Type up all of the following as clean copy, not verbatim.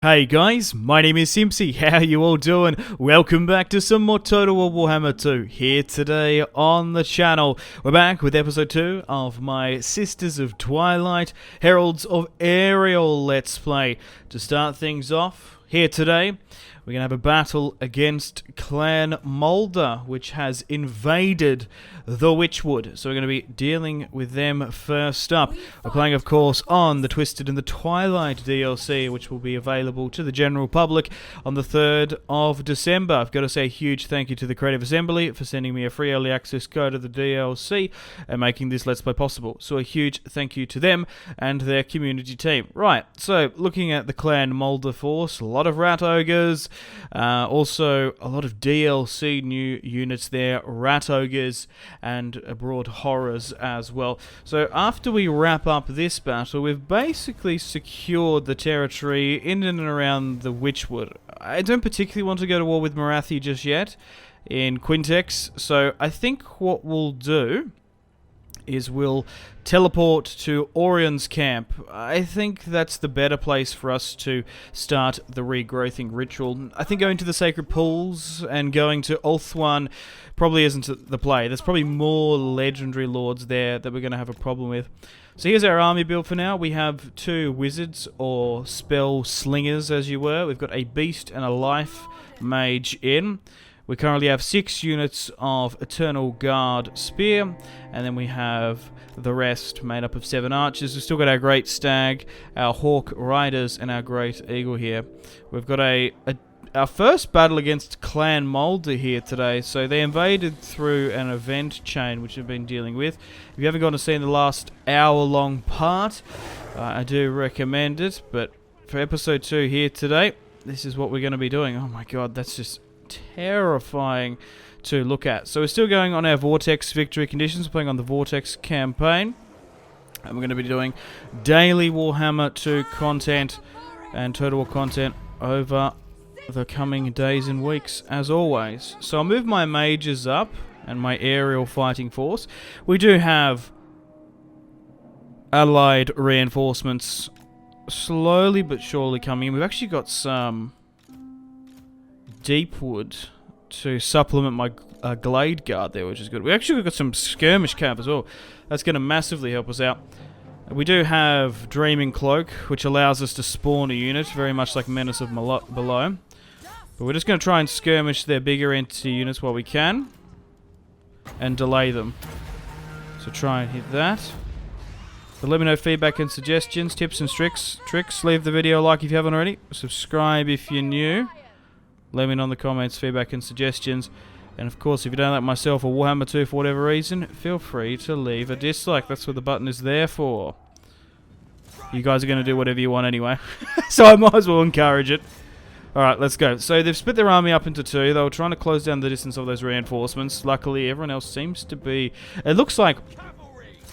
Hey guys, my name is Simpzy. How you all doing? Welcome back to some more Total War WARHAMMER II here today on the channel. We're back with episode 2 of my Sisters of Twilight, Heralds of Ariel Let's Play. To start things off, here today, we're going to have a battle against Clan Moulder, which has invaded the Witchwood. So we're going to be dealing with them first up. We're playing, of course, on the Twisted the Twilight DLC, which will be available to the general public on the 3rd of December. I've got to say a huge thank you to the Creative Assembly for sending me a free early access code of the DLC and making this Let's Play possible. So a huge thank you to them and their community team. Right, so looking at the Clan Moulder force, a lot of rat ogres, also a lot of DLC new units there, rat ogres, and broad horrors as well. So after we wrap up this battle, we've basically secured the territory in and around the Witchwood. I don't particularly want to go to war with Morathi just yet in Quintex, so I think what we'll do is we'll teleport to Orion's camp. I think that's the better place for us to start the regrowthing ritual. I think going to the Sacred Pools and going to Ulthuan probably isn't the play. There's probably more legendary lords there that we're going to have a problem with. So here's our army build for now. We have 2 wizards, or spell slingers as you were. We've got a beast and a life mage in. We currently have 6 units of Eternal Guard Spear, and then we have the rest made up of 7 archers. We've still got our Great Stag, our Hawk Riders, and our Great Eagle here. We've got our first battle against Clan Moulder here today. So they invaded through an event chain, which we've been dealing with. If you haven't gone to see the last hour-long part, I do recommend it. But for episode 2 here today, this is what we're going to be doing. Oh my god, that's just terrifying to look at. So we're still going on our Vortex victory conditions, playing on the Vortex campaign, and we're going to be doing daily Warhammer 2 content and Total War content over the coming days and weeks as always. So I'll move my mages up and my aerial fighting force. We do have allied reinforcements slowly but surely coming in. We've actually got some deep wood to supplement my Glade Guard there, which is good. We actually got some skirmish camp as well. That's going to massively help us out. We do have Dreaming Cloak, which allows us to spawn a unit, very much like Menace of Below. But we're just going to try and skirmish their bigger entity units while we can, and delay them. So try and hit that. But let me know feedback and suggestions, tips and tricks. Leave the video a like if you haven't already. Subscribe if you're new. Let me know in the comments, feedback and suggestions. And of course, if you don't like myself or Warhammer 2 for whatever reason, feel free to leave a dislike. That's what the button is there for. You guys are going to do whatever you want anyway. So I might as well encourage it. Alright, let's go. So they've split their army up into 2. They were trying to close down the distance of those reinforcements. Luckily, everyone else seems to be... It looks like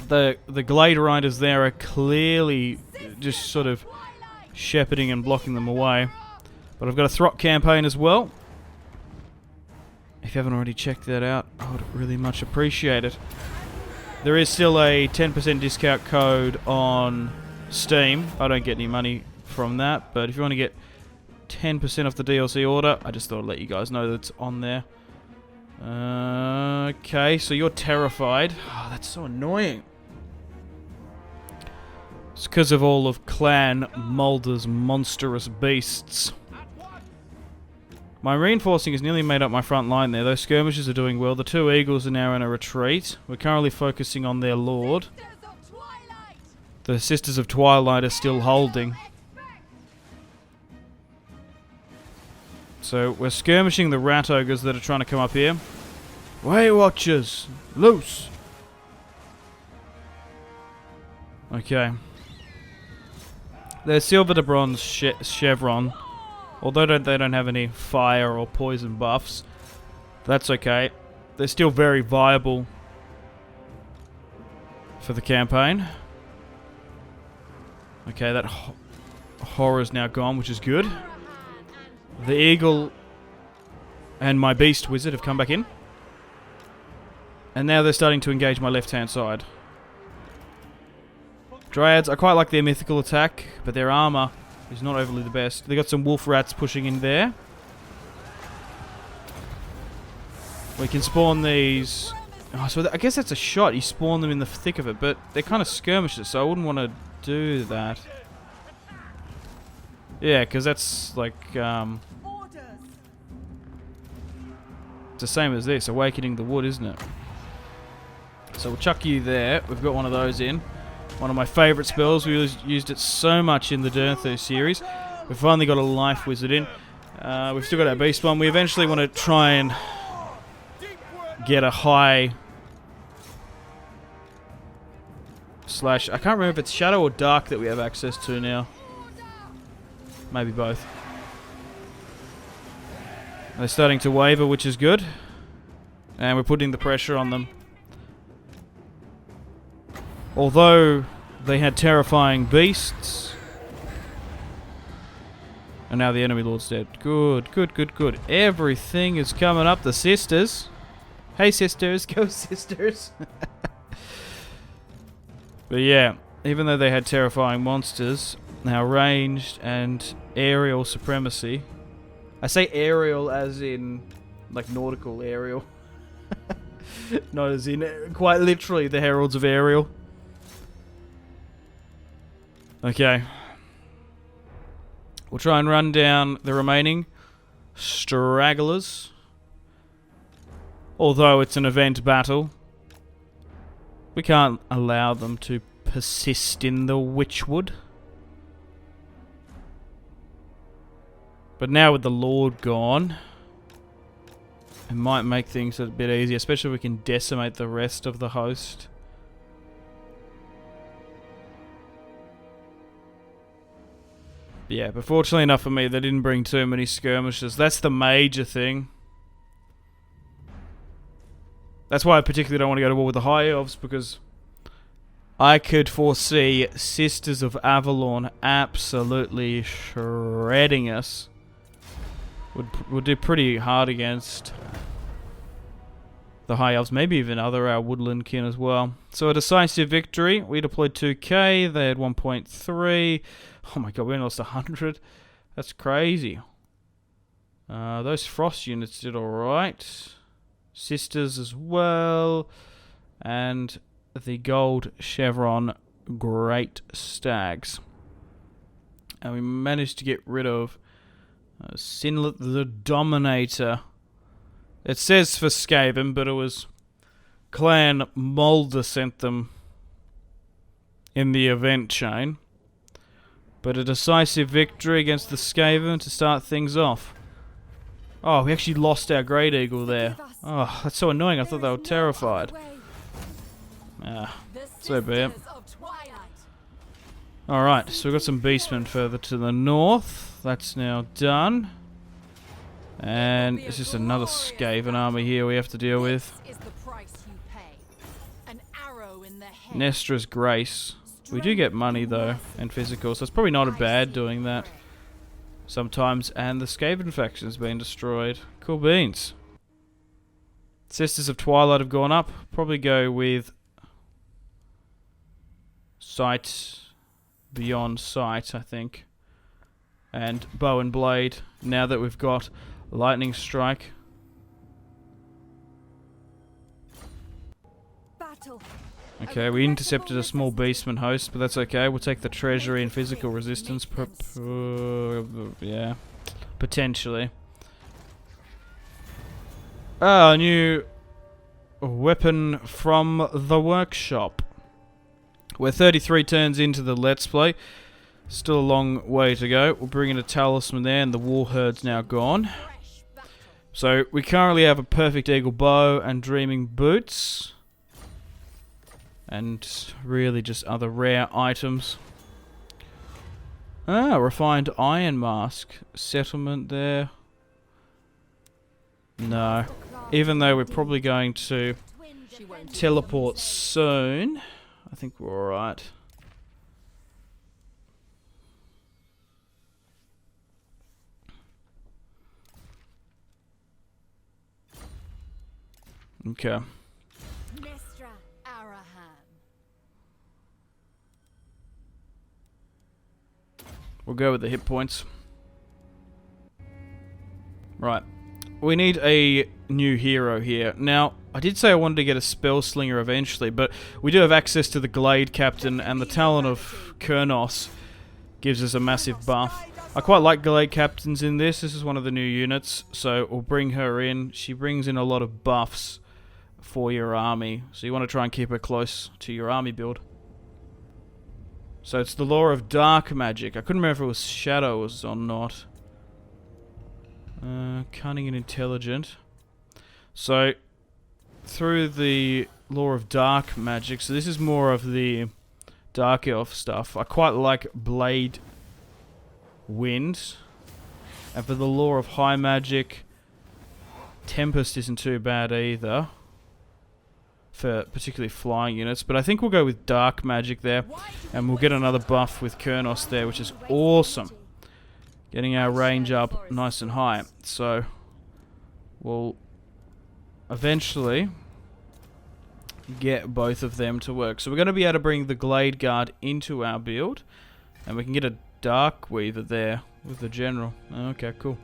the Glade Riders there are clearly just sort of shepherding and blocking them away. But I've got a Throt campaign as well. If you haven't already checked that out, I would really much appreciate it. There is still a 10% discount code on Steam. I don't get any money from that, but if you want to get 10% off the DLC order, I just thought I'd let you guys know that it's on there. Okay, so you're terrified. Oh, that's so annoying. It's because of all of Clan Moulder's monstrous beasts. My reinforcing has nearly made up my front line there. Those skirmishers are doing well. The 2 eagles are now in a retreat. We're currently focusing on their lord. The Sisters of Twilight are still holding. So we're skirmishing the rat ogres that are trying to come up here. Way Watchers! Loose! Okay. They're silver to bronze chevron. Although they don't have any fire or poison buffs. That's okay. They're still very viable for the campaign. Okay, that horror's now gone, which is good. The eagle and my beast wizard have come back in. And now they're starting to engage my left-hand side. Dryads, I quite like their mythical attack, but their armor is not overly the best. They got some wolf rats pushing in there. We can spawn these. Oh, so I guess that's a shot. You spawn them in the thick of it, but they're kind of skirmishes, so I wouldn't want to do that. Yeah, because that's like it's the same as this, awakening the wood, isn't it? So we'll chuck you there. We've got one of those in. One of my favourite spells. We used it so much in the Dernthu series. We've finally got a life wizard in. We've still got our beast one. We eventually want to try and get a high slash. I can't remember if it's shadow or dark that we have access to now. Maybe both. They're starting to waver, which is good. And we're putting the pressure on them. Although they had terrifying beasts. And now the enemy lord's dead. Good, good, good, good. Everything is coming up. The sisters. Hey sisters, go sisters. But yeah, even though they had terrifying monsters, now ranged and aerial supremacy. I say aerial as in like nautical aerial. Not as in quite literally the Heralds of Ariel. Okay. We'll try and run down the remaining stragglers. Although it's an event battle, we can't allow them to persist in the Witchwood. But now with the Lord gone, it might make things a bit easier, especially if we can decimate the rest of the host. Yeah, but fortunately enough for me, they didn't bring too many skirmishes. That's the major thing. That's why I particularly don't want to go to war with the High Elves, because I could foresee Sisters of Athel Loren absolutely shredding us. Would do pretty hard against the High Elves, maybe even our woodland kin as well. So a decisive victory. We deployed 2k, they had 1.3. Oh my god, we only lost 100. That's crazy. Those frost units did alright. Sisters as well. And the gold chevron great stags. And we managed to get rid of Sinlet the Dominator. It says for Skaven, but it was Clan Mulder sent them in the event chain. But a decisive victory against the Skaven to start things off. Oh, we actually lost our Great Eagle there. Oh, that's so annoying. I thought they were terrified. Ah, so bad. Alright, so we've got some beastmen further to the north. That's now done. And it's just another Skaven army here we have to deal with. Nestra's Grace. We do get money though, and physical, so it's probably not a bad doing that sometimes. And the Skaven faction's been destroyed. Cool beans. Sisters of Twilight have gone up. Probably go with Sight Beyond Sight, I think. And Bow and Blade, now that we've got Lightning Strike. Okay, we intercepted a small beastman host, but that's okay. We'll take the treasury and physical resistance. Yeah, potentially. Ah, a new weapon from the workshop. We're 33 turns into the Let's Play. Still a long way to go. We'll bring in a talisman there, and the war herd's now gone. So we currently have a perfect eagle bow and dreaming boots. And really just other rare items. Ah, refined iron mask. Settlement there. No. Even though we're probably going to teleport soon, I think we're alright. Okay. We'll go with the hit points. Right. We need a new hero here. Now, I did say I wanted to get a spell slinger eventually, but we do have access to the Glade Captain, and the talent of Kurnos gives us a massive buff. I quite like Glade Captains in this. This is one of the new units, so we'll bring her in. She brings in a lot of buffs for your army, so you want to try and keep her close to your army build. So it's the Law of Dark Magic. I couldn't remember if it was Shadows or not. Cunning and Intelligent. So, through the Law of Dark Magic, so this is more of the Dark Elf stuff. I quite like Blade Wind. And for the Law of High Magic, Tempest isn't too bad either. For particularly flying units. But I think we'll go with Dark Magic there. And we'll get another buff with Kurnos there, which is awesome. Getting our range up nice and high. So, we'll eventually get both of them to work. So we're going to be able to bring the Glade Guard into our build. And we can get a Dark Weaver there with the General. Okay, cool.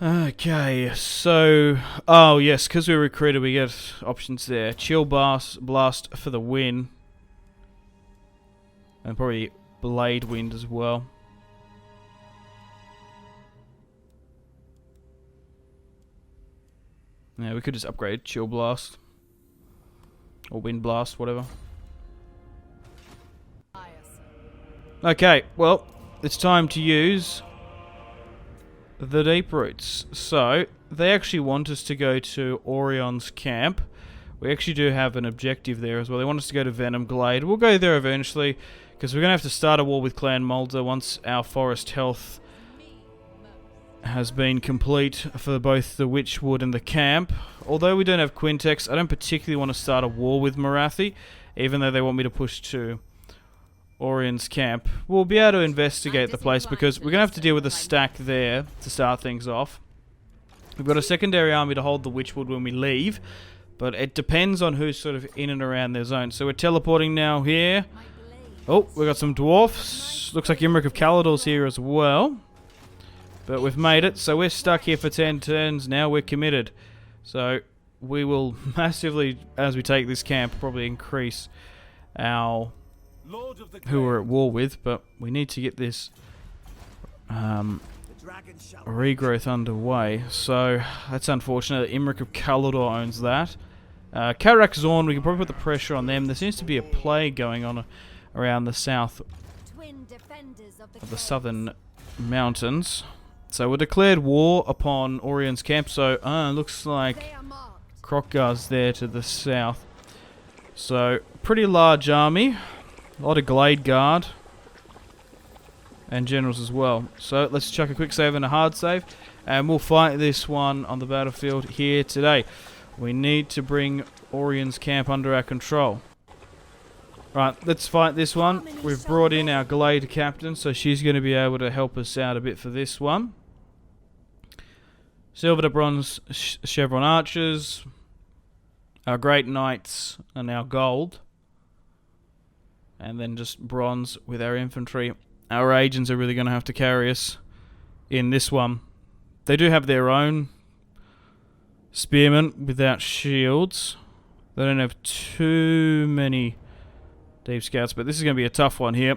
Okay, so... Oh, yes, because we recruited, we get options there. Chill Blast for the win. And probably Blade Wind as well. Yeah, we could just upgrade Chill Blast. Or Wind Blast, whatever. Okay, well, it's time to use the Deep Roots. So, they actually want us to go to Orion's camp. We actually do have an objective there as well. They want us to go to Venom Glade. We'll go there eventually, because we're going to have to start a war with Clan Mulder once our forest health has been complete for both the Witchwood and the camp. Although we don't have Quintex, I don't particularly want to start a war with Morathi, even though they want me to push to Orion's camp. We'll be able to investigate the place because we're going to have to deal with a stack there to start things off. We've got a secondary army to hold the Witchwood when we leave, but it depends on who's sort of in and around their zone. So we're teleporting now here. Oh, we got some dwarfs. Looks like Imric of Caledor's here as well. But we've made it, so we're stuck here for 10 turns now. We're committed. So we will massively, as we take this camp, probably increase our who we're at war with, but we need to get this regrowth underway. So that's unfortunate. Imric of Caledor owns that. Karak Zorn, we can probably put the pressure on them. There seems to be a plague going on around the south of the southern mountains. So we're declared war upon Orion's camp. So looks like Krokgar's there to the south. So pretty large army. A lot of Glade Guard. And generals as well. So let's chuck a quick save and a hard save. And we'll fight this one on the battlefield here today. We need to bring Orion's camp under our control. Right, let's fight this one. We've brought in our Glade Captain, so she's going to be able to help us out a bit for this one. Silver to Bronze Chevron Archers. Our Great Knights are now gold. And then just bronze with our infantry. Our agents are really going to have to carry us in this one. They do have their own spearmen without shields. They don't have too many deep scouts, but this is going to be a tough one here.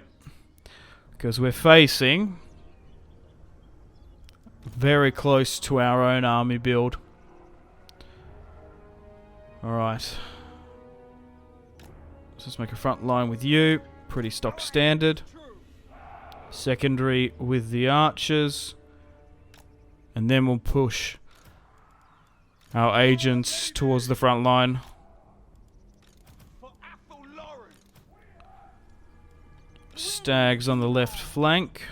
Because we're facing very close to our own army build. Alright. Let's make a front line with you. Pretty stock standard. Secondary with the archers. And then we'll push our agents towards the front line. Stags on the left flank.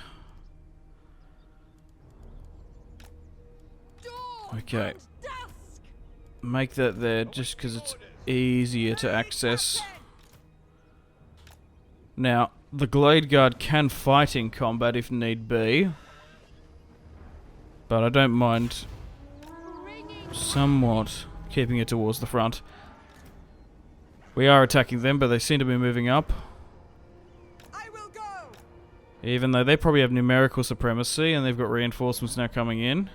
Okay. Make that there just because it's easier to access. Now, the Glade Guard can fight in combat if need be. But I don't mind somewhat keeping it towards the front. We are attacking them, but they seem to be moving up. Even though they probably have numerical supremacy and they've got reinforcements now coming in.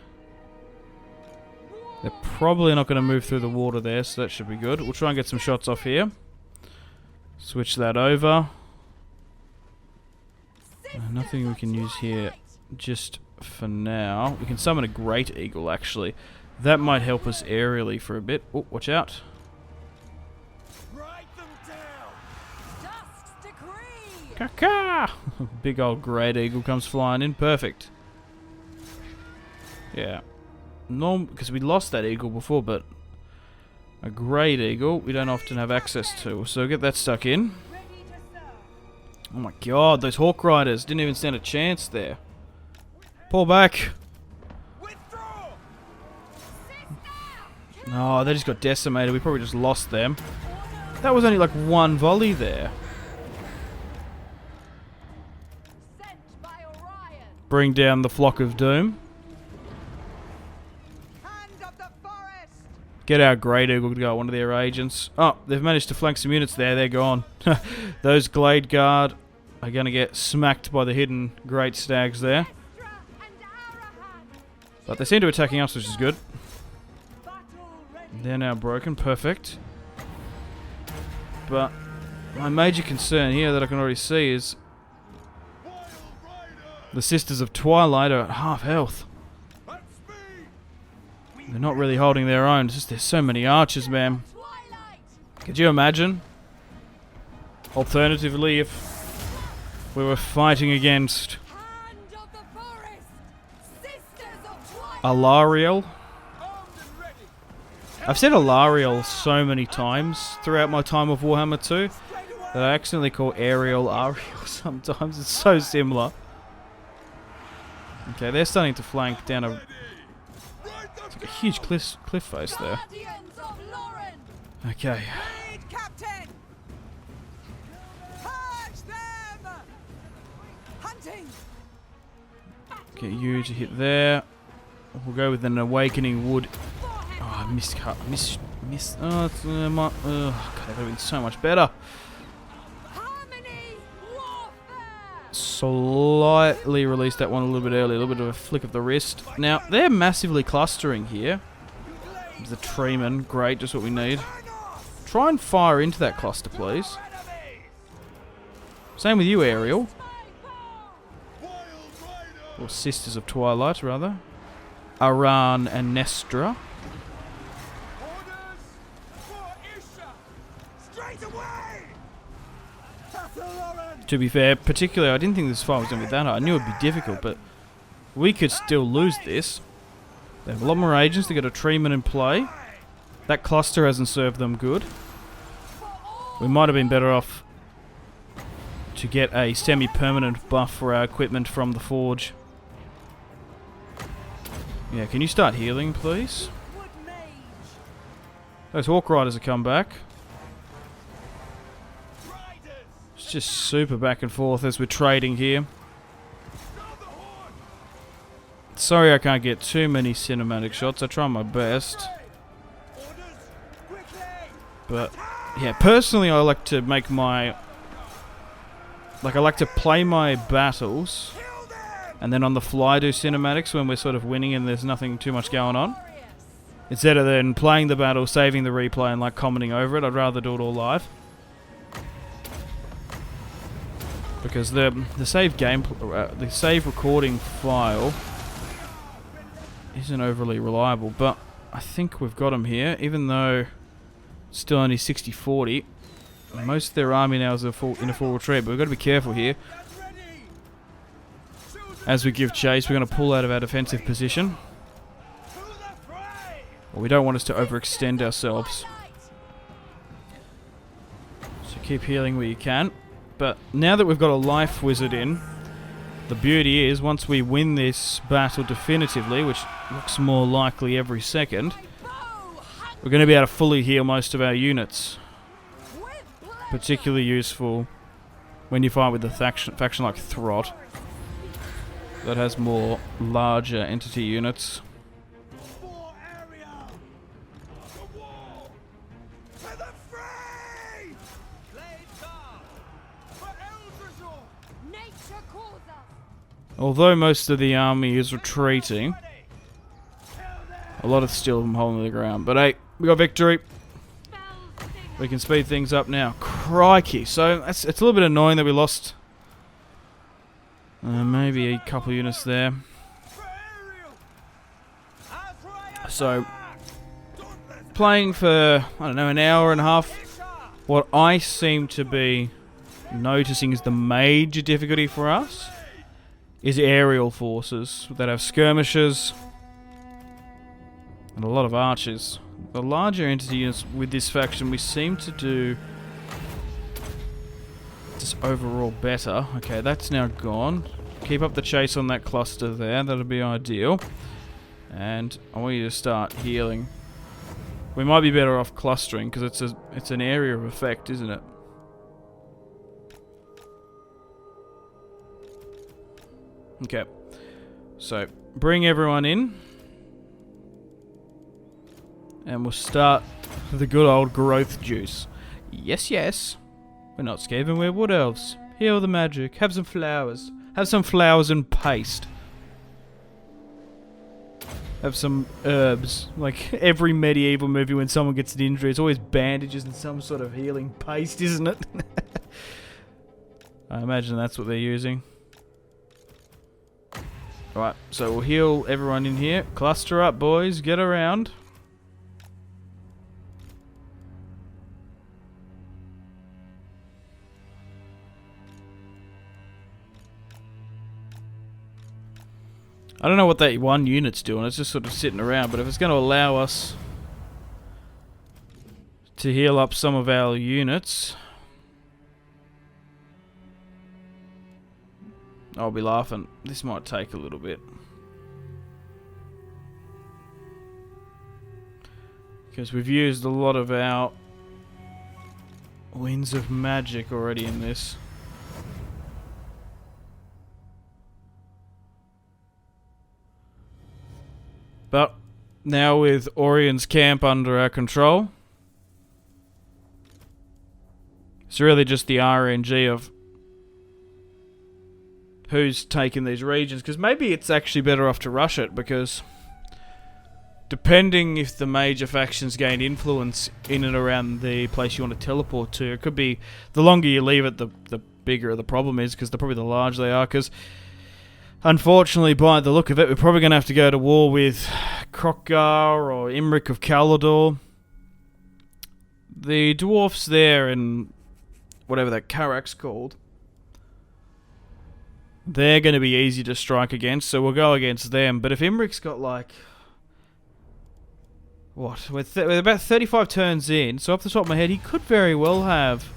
They're probably not going to move through the water there, so that should be good. We'll try and get some shots off here. Switch that over. Nothing we can use here just for now. We can summon a Great Eagle, actually. That might help us aerially for a bit. Oh, watch out. Caca! Big old Great Eagle comes flying in. Perfect. Yeah. Because we lost that eagle before, but a Great Eagle we don't often have access to. So get that stuck in. Oh my god, those Hawk Riders didn't even stand a chance there. Pull back. Oh, they just got decimated. We probably just lost them. That was only like one volley there. Bring down the Flock of Doom. Get our Great Eagle to go, one of their agents. Oh, they've managed to flank some units there. They're gone. Those Glade Guard are going to get smacked by the hidden Great Stags there. But they seem to be attacking us, which is good. They're now broken. Perfect. But my major concern here that I can already see is the Sisters of Twilight are at half health. They're not really holding their own. It's just there's so many archers, man. Could you imagine? Alternatively, if we were fighting against Ariel. I've said Ariel so many times throughout my time of Warhammer 2 that I accidentally call Ariel sometimes. It's so similar. Okay, they're starting to flank down a... It's like a huge cliff face there. Okay. Glade Captain! Purge them! Hunting! Get you to hit there. We'll go with an Awakening Wood. Oh, I missed. Oh, it's, God, that would have been so much better. Slightly released that one a little bit early, a little bit of a flick of the wrist. Now, they're massively clustering here. The treeman, great, just what we need. Try and fire into that cluster, please. Same with you, Ariel. Or Sisters of Twilight, rather. Aran and Nestra. To be fair, particularly, I didn't think this fight was going to be that hard. I knew it would be difficult, but we could still lose this. They have a lot more agents. They got a treeman in play. That cluster hasn't served them good. We might have been better off to get a semi-permanent buff for our equipment from the forge. Yeah, can you start healing, please? Those Hawk Riders have come back. It's just super back and forth as we're trading here. Sorry I can't get too many cinematic shots. I try my best. But, yeah, personally I like to make my... I like to play my battles and then on the fly do cinematics when we're sort of winning and there's nothing too much going on. Instead of then playing the battle, saving the replay and like commenting over it, I'd rather do it all live. Because the save recording file isn't overly reliable, but I think we've got them here, even though it's still only 60-40. Most of their army now is in a full retreat, but we've got to be careful here. As we give chase, we're going to pull out of our defensive position. Well, we don't want us to overextend ourselves. So keep healing where you can. But now that we've got a life wizard in, the beauty is once we win this battle definitively, which looks more likely every second, we're going to be able to fully heal most of our units. Particularly useful when you fight with a faction like Throt that has more larger entity units. Nature calls us. Although most of the army is retreating, a lot of still holding the ground. But hey, we got victory. We can speed things up now. Crikey. So it's a little bit annoying that we lost maybe a couple units there. So playing for, I don't know, an hour and a half. What I seem to be noticing is the major difficulty for us is aerial forces that have skirmishers and a lot of archers. The larger entities with this faction, we seem to do just overall better. Okay, that's now gone. Keep up the chase on that cluster there. That'll be ideal. And I want you to start healing. We might be better off clustering because it's an area of effect, isn't it? Okay. So bring everyone in. And we'll start the good old growth juice. Yes, yes. We're not Skaven, we're Wood Elves. Heal the magic. Have some flowers. Have some flowers and paste. Have some herbs. Like every medieval movie when someone gets an injury, it's always bandages and some sort of healing paste, isn't it? I imagine that's what they're using. Right, so we'll heal everyone in here. Cluster up, boys. Get around. I don't know what that one unit's doing, it's just sort of sitting around, but if it's going to allow us to heal up some of our units, I'll be laughing. This might take a little bit. Because we've used a lot of our winds of magic already in this. But now with Orion's camp under our control, it's really just the RNG of who's taking these regions. Because maybe it's actually better off to rush it, because depending if the major factions gain influence in and around the place you want to teleport to, it could be the longer you leave it, the bigger the problem is, because probably the larger they are. Because unfortunately, by the look of it, we're probably going to have to go to war with Krokkar or Imric of Kalador. The dwarfs there and whatever that Karak's called, they're going to be easy to strike against, so we'll go against them. But if Imric's got like... what? We're about 35 turns in, so off the top of my head, he could very well have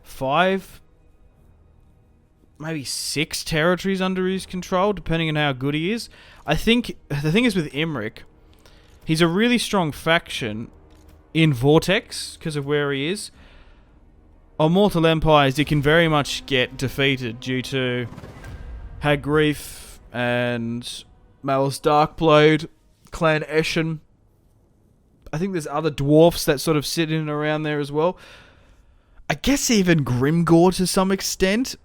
5... maybe 6 territories under his control, depending on how good he is. I think the thing is with Imric, he's a really strong faction in Vortex because of where he is. On Mortal Empires, he can very much get defeated due to Hagreif and Mal's Darkblade, Clan Eshen. I think there's other dwarfs that sort of sit in and around there as well. I guess even Grimgor to some extent.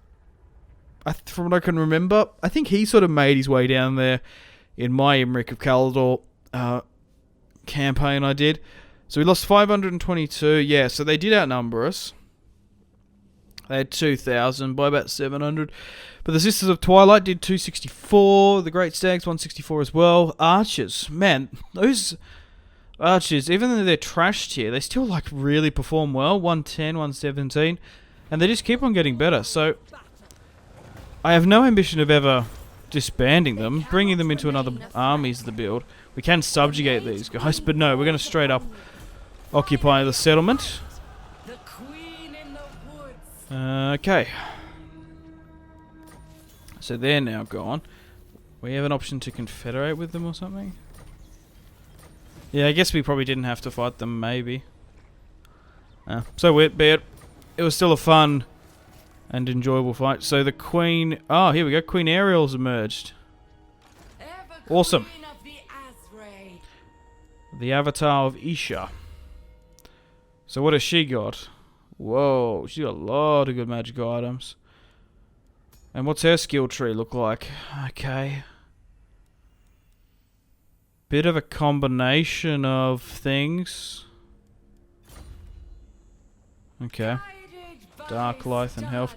From what I can remember, I think he sort of made his way down there in my Imric of Kalador campaign I did. So we lost 522. Yeah, so they did outnumber us. They had 2,000 by about 700. But the Sisters of Twilight did 264. The Great Stags 164 as well. Archers, man, those archers, even though they're trashed here, they still like really perform well. 110, 117, and they just keep on getting better. So I have no ambition of ever disbanding them. Bringing them into another army is the build. We can subjugate these guys, but no, we're going to straight up occupy the settlement. Okay. So they're now gone. We have an option to confederate with them or something? Yeah, I guess we probably didn't have to fight them, maybe. So be it. It was still a fun and enjoyable fight. So the Queen... oh, here we go. Queen Ariel's emerged. Awesome. The Avatar of Isha. So what has she got? Whoa, she got a lot of good magic items. And what's her skill tree look like? Okay. Bit of a combination of things. Okay. Dark life and health.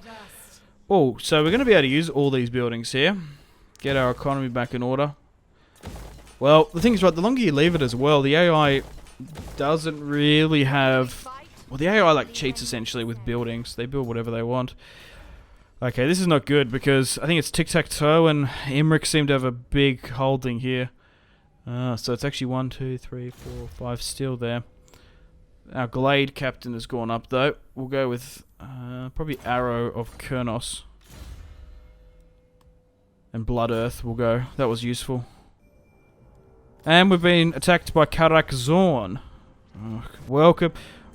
Oh, so we're going to be able to use all these buildings here. Get our economy back in order. Well, the thing is, right, the longer you leave it as well, the AI doesn't really have... Well, the AI, like, cheats, essentially, with buildings. They build whatever they want. Okay, this is not good, because I think it's tic-tac-toe, and Imric seemed to have a big holding here. So it's actually 1, 2, 3, 4, 5 still there. Our Glade Captain has gone up, though. We'll go with probably Arrow of Kurnos. And Blood Earth will go. That was useful. And we've been attacked by Karak Zorn. Oh,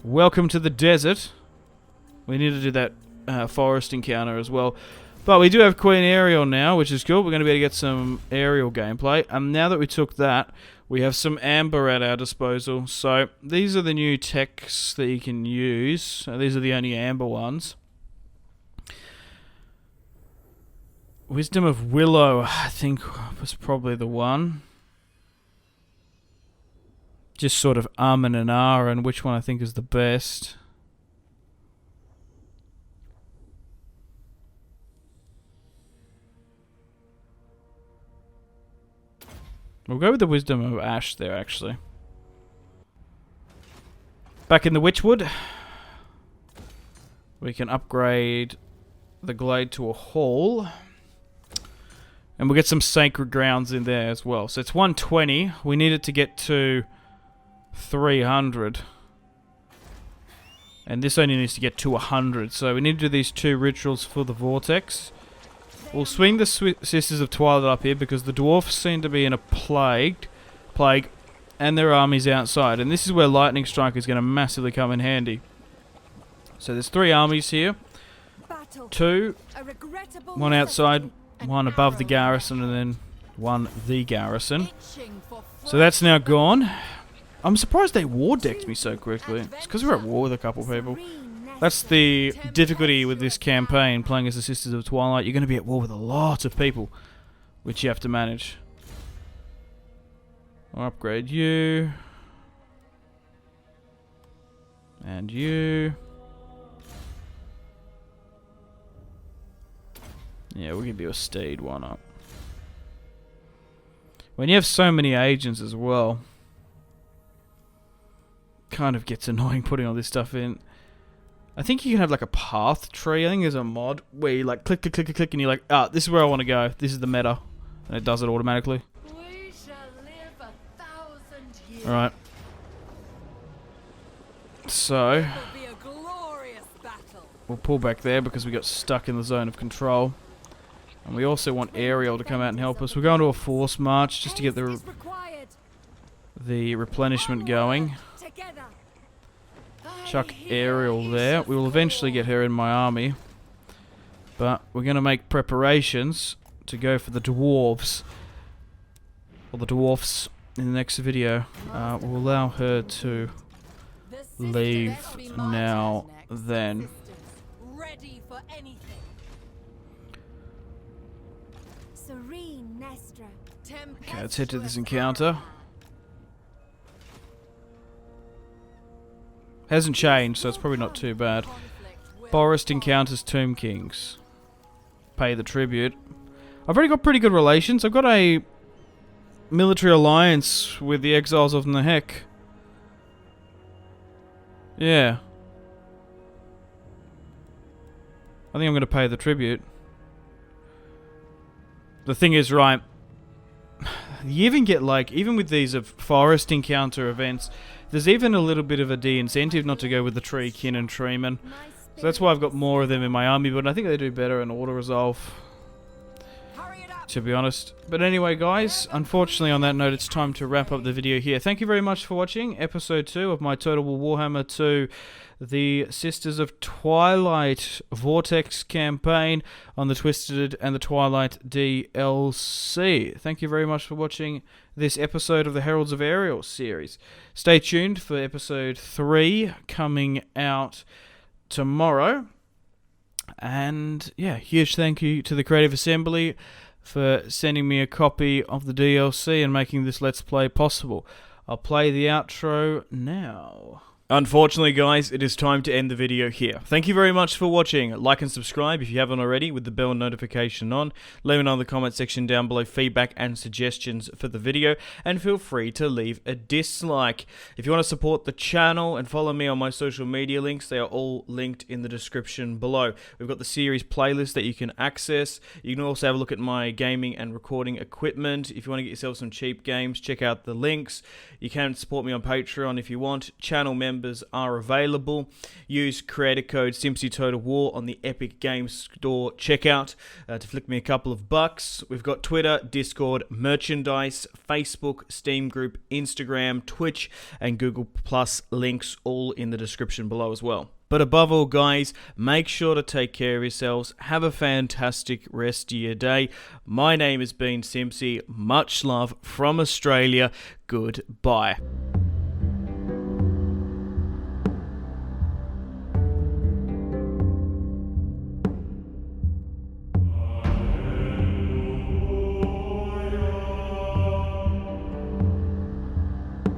welcome to the desert. We need to do that forest encounter as well. But we do have Queen Ariel now, which is cool. We're going to be able to get some aerial gameplay. And now that we took that, we have some amber at our disposal. So these are the new techs that you can use. These are the only amber ones. Wisdom of Willow, I think, was probably the one. Just sort of and R, and which one I think is the best. We'll go with the Wisdom of Ash there, actually. Back in the Witchwood, we can upgrade the Glade to a hall. And we'll get some Sacred Grounds in there as well. So it's 120. We need it to get to 300. And this only needs to get to 100. So we need to do these 2 rituals for the Vortex. We'll swing the Sisters of Twilight up here because the dwarfs seem to be in a plague, and their armies outside. And this is where Lightning Strike is going to massively come in handy. So there's 3 armies here. 2, 1 outside, 1 above the garrison, and then 1 the garrison. So that's now gone. I'm surprised they war decked me so quickly. It's because we're at war with a couple people. That's the difficulty with this campaign, playing as the Sisters of Twilight. You're going to be at war with a lot of people, which you have to manage. I'll upgrade you. And you. Yeah, we'll give you a steed 1 up. When you have so many agents as well, kind of gets annoying putting all this stuff in. I think you can have like a path tree. I think there's a mod where you like click, and you're like, ah, this is where I want to go. This is the meta. And it does it automatically. We shall live 1,000 years. Alright. So, It'll be a glorious battle. we'll pull back there because we got stuck in the zone of control. And we also want Ariel to come out and help us. We're going to a force march just to get the replenishment going. Together. Chuck Ariel there. We will eventually get her in my army. But we're going to make preparations to go for the dwarves. Or the dwarfs in the next video. We'll allow her to leave now then. Ready for anything. Serene Nestra. Okay, let's head to this encounter. Hasn't changed, so it's probably not too bad. Forest encounters Tomb Kings. Pay the tribute. I've already got pretty good relations. I've got a military alliance with the Exiles of Nehek. Yeah. I think I'm going to pay the tribute. The thing is, right, you even get, like, even with these forest encounter events, there's even a little bit of a de-incentive not to go with the tree kin and treeman. So that's why I've got more of them in my army, but I think they do better in auto-resolve, to be honest. But anyway, guys, unfortunately on that note, it's time to wrap up the video here. Thank you very much for watching episode 2 of my Total War Warhammer 2, the Sisters of Twilight Vortex campaign on the Twisted and the Twilight DLC. Thank you very much for watching this episode of the Heralds of Ariel series. Stay tuned for episode 3 coming out tomorrow. And yeah, huge thank you to the Creative Assembly for sending me a copy of the DLC and making this Let's Play possible. I'll play the outro now. Unfortunately, guys, it is time to end the video here. Thank you very much for watching. Like and subscribe if you haven't already with the bell notification on. Let me know in the comment section down below feedback and suggestions for the video. And feel free to leave a dislike. If you want to support the channel and follow me on my social media links, they are all linked in the description below. We've got the series playlist that you can access. You can also have a look at my gaming and recording equipment. If you want to get yourself some cheap games, check out the links. You can support me on Patreon if you want. Channel members are available. Use creator code SimpzyTotalWar on the Epic Games Store checkout to flick me a couple of bucks. We've got Twitter, Discord, merchandise, Facebook, Steam group, Instagram, Twitch, and Google Plus links all in the description below as well. But above all, guys, make sure to take care of yourselves. Have a fantastic rest of your day. My name has been Simpzy. Much love from Australia. Goodbye.